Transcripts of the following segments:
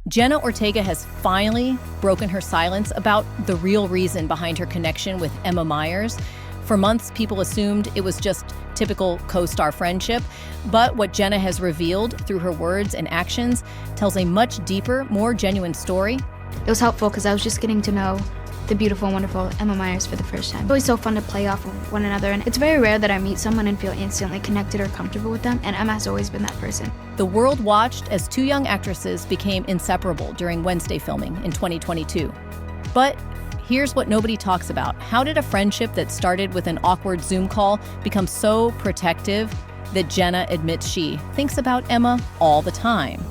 Jenna Ortega has finally broken her silence about the real reason behind her connection with Emma Myers. For months, people assumed it was just typical co-star friendship, but what Jenna has revealed through her words and actions tells a much deeper, more genuine story. It was helpful because I was just getting to know the beautiful and wonderful Emma Myers for the first time. It's always so fun to play off of one another, and it's very rare that I meet someone and feel instantly connected or comfortable with them, and Emma has always been that person. The world watched as two young actresses became inseparable during Wednesday filming in 2022. But here's what nobody talks about. How did a friendship that started with an awkward Zoom call become so protective that Jenna admits she thinks about Emma all the time?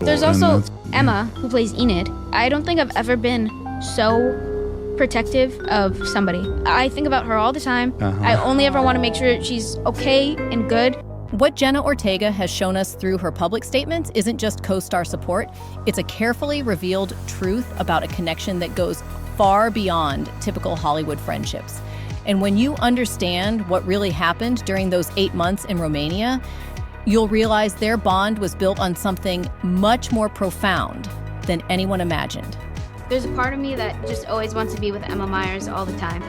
There's also Emma, who plays Enid. I don't think I've ever been so protective of somebody. I think about her all the time. I only ever want to make sure she's okay and good. What Jenna Ortega has shown us through her public statements isn't just co-star support. It's a carefully revealed truth about a connection that goes far beyond typical Hollywood friendships. And when you understand what really happened during those 8 months in Romania, you'll realize their bond was built on something much more profound than anyone imagined. There's a part of me that just always wants to be with Emma Myers all the time.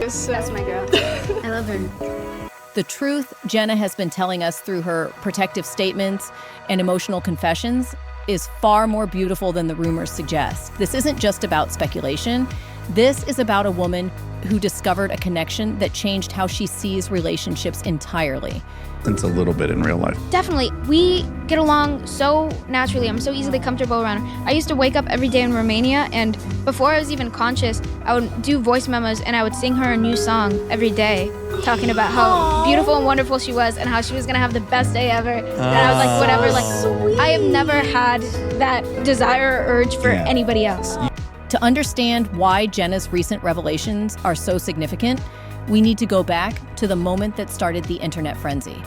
That's my girl. I love her. The truth Jenna has been telling us through her protective statements and emotional confessions is far more beautiful than the rumors suggest. This isn't just about speculation. This is about a woman who discovered a connection that changed how she sees relationships entirely. It's a little bit in real life. Definitely. We get along so naturally. I'm so easily comfortable around her. I used to wake up every day in Romania, and before I was even conscious, I would do voice memos and I would sing her a new song every day, talking about how beautiful and wonderful she was and how she was gonna have the best day ever. And I was like, whatever, like, I have never had that desire or urge for anybody else. To understand why Jenna's recent revelations are so significant, we need to go back to the moment that started the internet frenzy.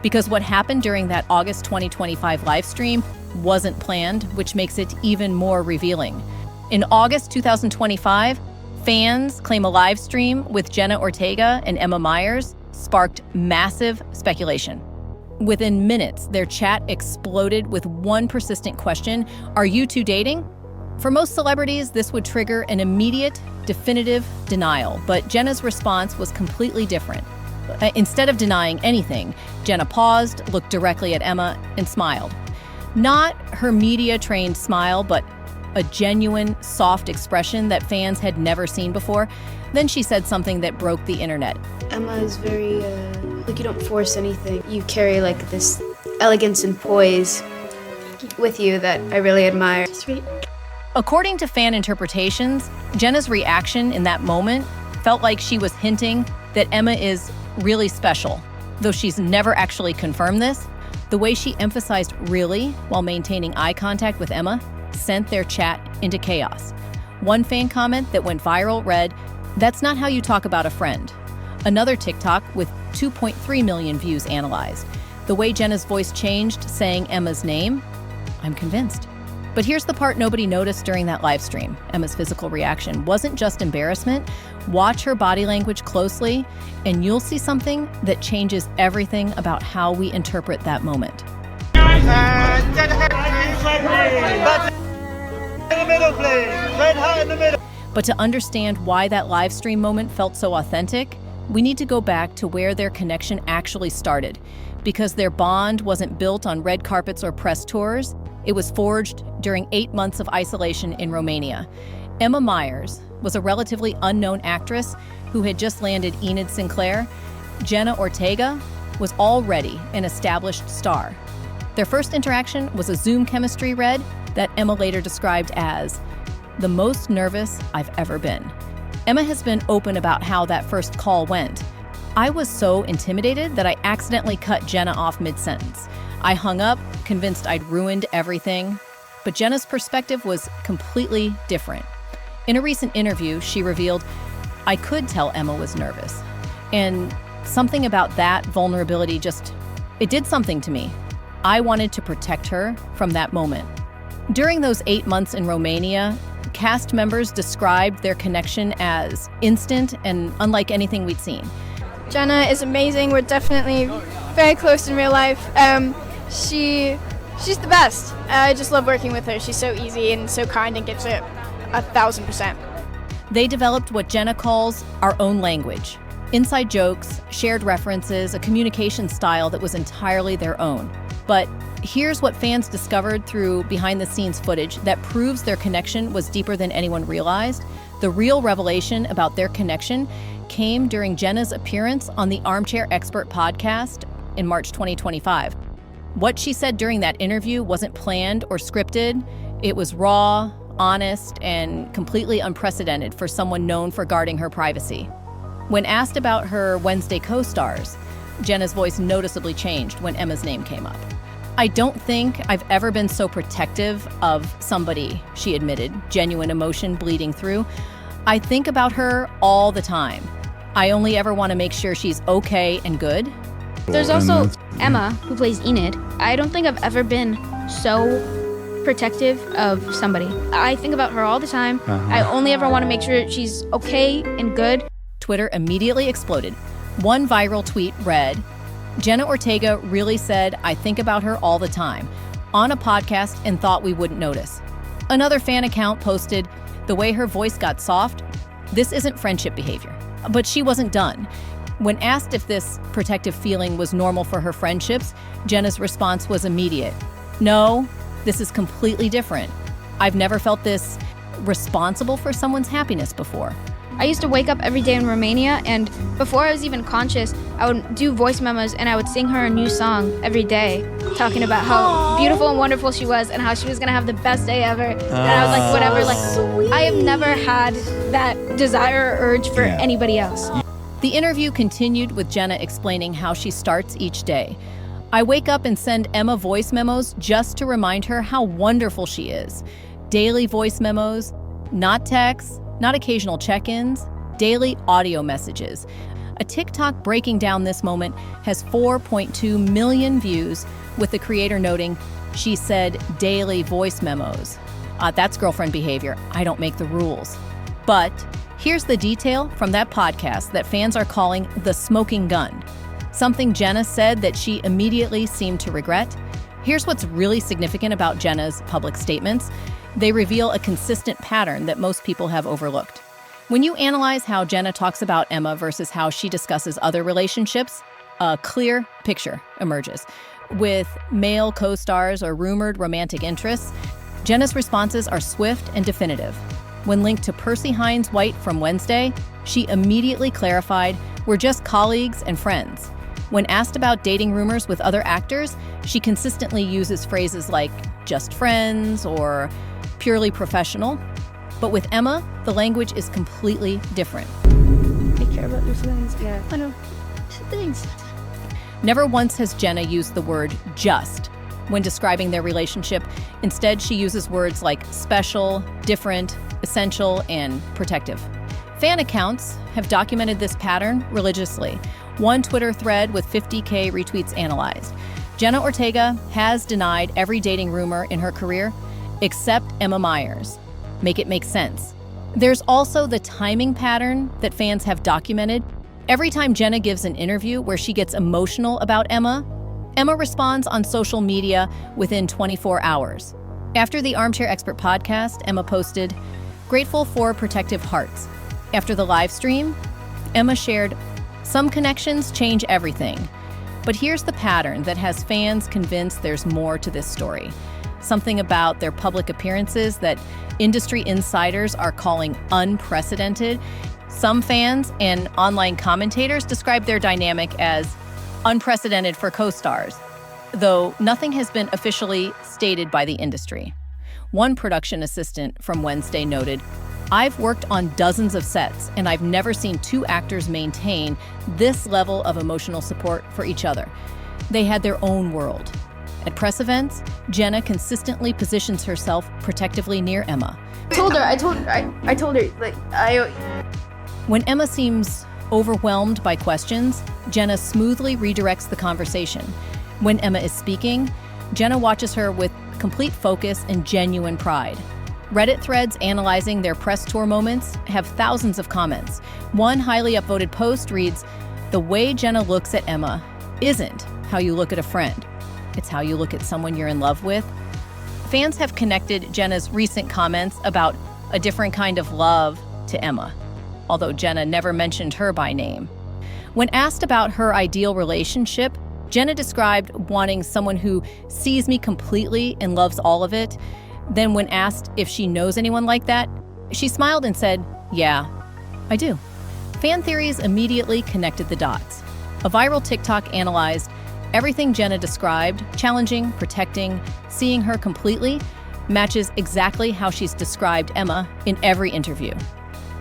Because what happened during that August 2025 live stream wasn't planned, which makes it even more revealing. In August 2025, fans claim a live stream with Jenna Ortega and Emma Myers sparked massive speculation. Within minutes, their chat exploded with one persistent question: are you two dating? For most celebrities, this would trigger an immediate, definitive denial, but Jenna's response was completely different. Instead of denying anything, Jenna paused, looked directly at Emma, and smiled. Not her media-trained smile, but a genuine, soft expression that fans had never seen before. Then she said something that broke the internet. Emma is very, like, you don't force anything. You carry, like, this elegance and poise with you that I really admire. Sweet. According to fan interpretations, Jenna's reaction in that moment felt like she was hinting that Emma is really special. Though she's never actually confirmed this, the way she emphasized really while maintaining eye contact with Emma sent their chat into chaos. One fan comment that went viral read, "That's not how you talk about a friend." Another TikTok with 2.3 million views analyzed. The way Jenna's voice changed, saying Emma's name, "I'm convinced." But here's the part nobody noticed during that live stream. Emma's physical reaction wasn't just embarrassment. Watch her body language closely, and you'll see something that changes everything about how we interpret that moment. But to understand why that live stream moment felt so authentic, we need to go back to where their connection actually started. Because their bond wasn't built on red carpets or press tours, it was forged during 8 months of isolation in Romania. Emma Myers was a relatively unknown actress who had just landed Enid Sinclair. Jenna Ortega was already an established star. Their first interaction was a Zoom chemistry read that Emma later described as the most nervous I've ever been. Emma has been open about how that first call went. "I was so intimidated that I accidentally cut Jenna off mid-sentence. I hung up, convinced I'd ruined everything." But Jenna's perspective was completely different. In a recent interview, she revealed, "I could tell Emma was nervous. And something about that vulnerability it did something to me. I wanted to protect her from that moment." During those 8 months in Romania, cast members described their connection as instant and unlike anything we'd seen. Jenna is amazing. We're definitely very close in real life. She's the best. I just love working with her. She's so easy and so kind and gets it 1,000%. They developed what Jenna calls our own language. Inside jokes, shared references, a communication style that was entirely their own. But here's what fans discovered through behind-the-scenes footage that proves their connection was deeper than anyone realized. The real revelation about their connection came during Jenna's appearance on the Armchair Expert podcast in March 2025. What she said during that interview wasn't planned or scripted. It was raw, honest, and completely unprecedented for someone known for guarding her privacy. When asked about her Wednesday co-stars, Jenna's voice noticeably changed when Emma's name came up. "I don't think I've ever been so protective of somebody," she admitted, genuine emotion bleeding through. "I think about her all the time. I only ever want to make sure she's okay and good." There's also Emma, who plays Enid. I don't think I've ever been so protective of somebody. I think about her all the time. I only ever want to make sure she's okay and good. Twitter immediately exploded. One viral tweet read, "Jenna Ortega really said, 'I think about her all the time,' on a podcast and thought we wouldn't notice." Another fan account posted, "The way her voice got soft, this isn't friendship behavior." But she wasn't done. When asked if this protective feeling was normal for her friendships, Jenna's response was immediate. "No, this is completely different. I've never felt this responsible for someone's happiness before." I used to wake up every day in Romania, and before I was even conscious, I would do voice memos and I would sing her a new song every day, talking about how beautiful and wonderful she was and how she was gonna have the best day ever. And I was like, whatever, like, I have never had that desire or urge for anybody else. The interview continued with Jenna explaining how she starts each day. "I wake up and send Emma voice memos just to remind her how wonderful she is. Daily voice memos, not texts, not occasional check-ins, daily audio messages." A TikTok breaking down this moment has 4.2 million views, with the creator noting, "She said daily voice memos. That's girlfriend behavior. I don't make the rules." But here's the detail from that podcast that fans are calling the smoking gun. Something Jenna said that she immediately seemed to regret. Here's what's really significant about Jenna's public statements. They reveal a consistent pattern that most people have overlooked. When you analyze how Jenna talks about Emma versus how she discusses other relationships, a clear picture emerges. With male co-stars or rumored romantic interests, Jenna's responses are swift and definitive. When linked to Percy Hines White from Wednesday, she immediately clarified, "We're just colleagues and friends." When asked about dating rumors with other actors, she consistently uses phrases like "just friends" or "purely professional." But with Emma, the language is completely different. I care about your feelings. Yeah. I know. Thanks. Never once has Jenna used the word "just" when describing their relationship. Instead, she uses words like special, different, essential, and protective. Fan accounts have documented this pattern religiously. One Twitter thread with 50K retweets analyzed. Jenna Ortega has denied every dating rumor in her career, except Emma Myers. Make it make sense. There's also the timing pattern that fans have documented. Every time Jenna gives an interview where she gets emotional about Emma, Emma responds on social media within 24 hours. After the Armchair Expert podcast, Emma posted, "Grateful for protective hearts." After the live stream, Emma shared, "Some connections change everything." But here's the pattern that has fans convinced there's more to this story. Something about their public appearances that industry insiders are calling unprecedented. Some fans and online commentators describe their dynamic as unprecedented for co-stars, though nothing has been officially stated by the industry. One production assistant from Wednesday noted, "I've worked on dozens of sets, and I've never seen two actors maintain this level of emotional support for each other. They had their own world." At press events, Jenna consistently positions herself protectively near Emma. I told her, like, When Emma seems overwhelmed by questions, Jenna smoothly redirects the conversation. When Emma is speaking, Jenna watches her with complete focus and genuine pride. Reddit threads analyzing their press tour moments have thousands of comments. One highly upvoted post reads, "The way Jenna looks at Emma isn't how you look at a friend. It's how you look at someone you're in love with. Fans have connected Jenna's recent comments about a different kind of love to Emma, although Jenna never mentioned her by name. When asked about her ideal relationship, Jenna described wanting someone who sees me completely and loves all of it. Then when asked if she knows anyone like that, she smiled and said, "Yeah, I do." Fan theories immediately connected the dots. A viral TikTok analyzed everything Jenna described, challenging, protecting, seeing her completely, matches exactly how she's described Emma in every interview.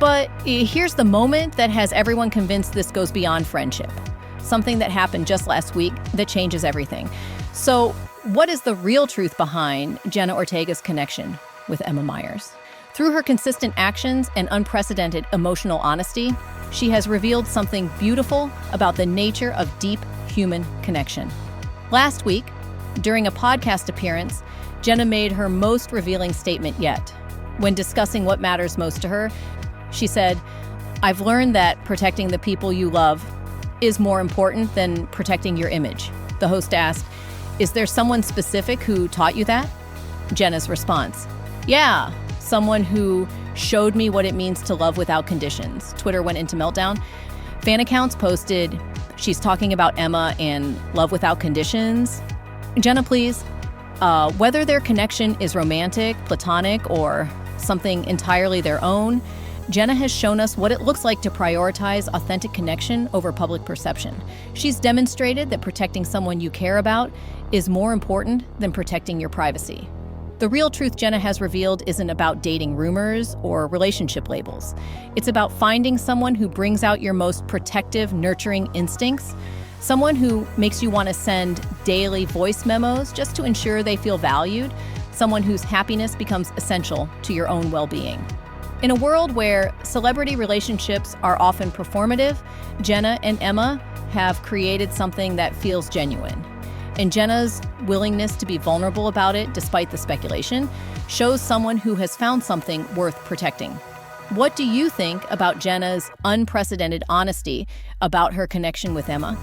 But here's the moment that has everyone convinced this goes beyond friendship. Something that happened just last week that changes everything. So, what is the real truth behind Jenna Ortega's connection with Emma Myers? Through her consistent actions and unprecedented emotional honesty, she has revealed something beautiful about the nature of deep human connection. Last week, during a podcast appearance, Jenna made her most revealing statement yet. When discussing what matters most to her, she said, "I've learned that protecting the people you love is more important than protecting your image." The host asked, "Is there someone specific who taught you that?" Jenna's response, "Yeah, someone who showed me what it means to love without conditions." Twitter went into meltdown. Fan accounts posted, "She's talking about Emma and love without conditions." Jenna, please, whether their connection is romantic, platonic, or something entirely their own, Jenna has shown us what it looks like to prioritize authentic connection over public perception. She's demonstrated that protecting someone you care about is more important than protecting your privacy. The real truth Jenna has revealed isn't about dating rumors or relationship labels. It's about finding someone who brings out your most protective, nurturing instincts, someone who makes you want to send daily voice memos just to ensure they feel valued, someone whose happiness becomes essential to your own well-being. In a world where celebrity relationships are often performative, Jenna and Emma have created something that feels genuine. And Jenna's willingness to be vulnerable about it, despite the speculation, shows someone who has found something worth protecting. What do you think about Jenna's unprecedented honesty about her connection with Emma?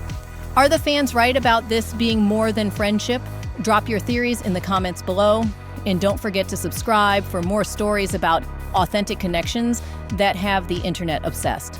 Are the fans right about this being more than friendship? Drop your theories in the comments below. And don't forget to subscribe for more stories about authentic connections that have the internet obsessed.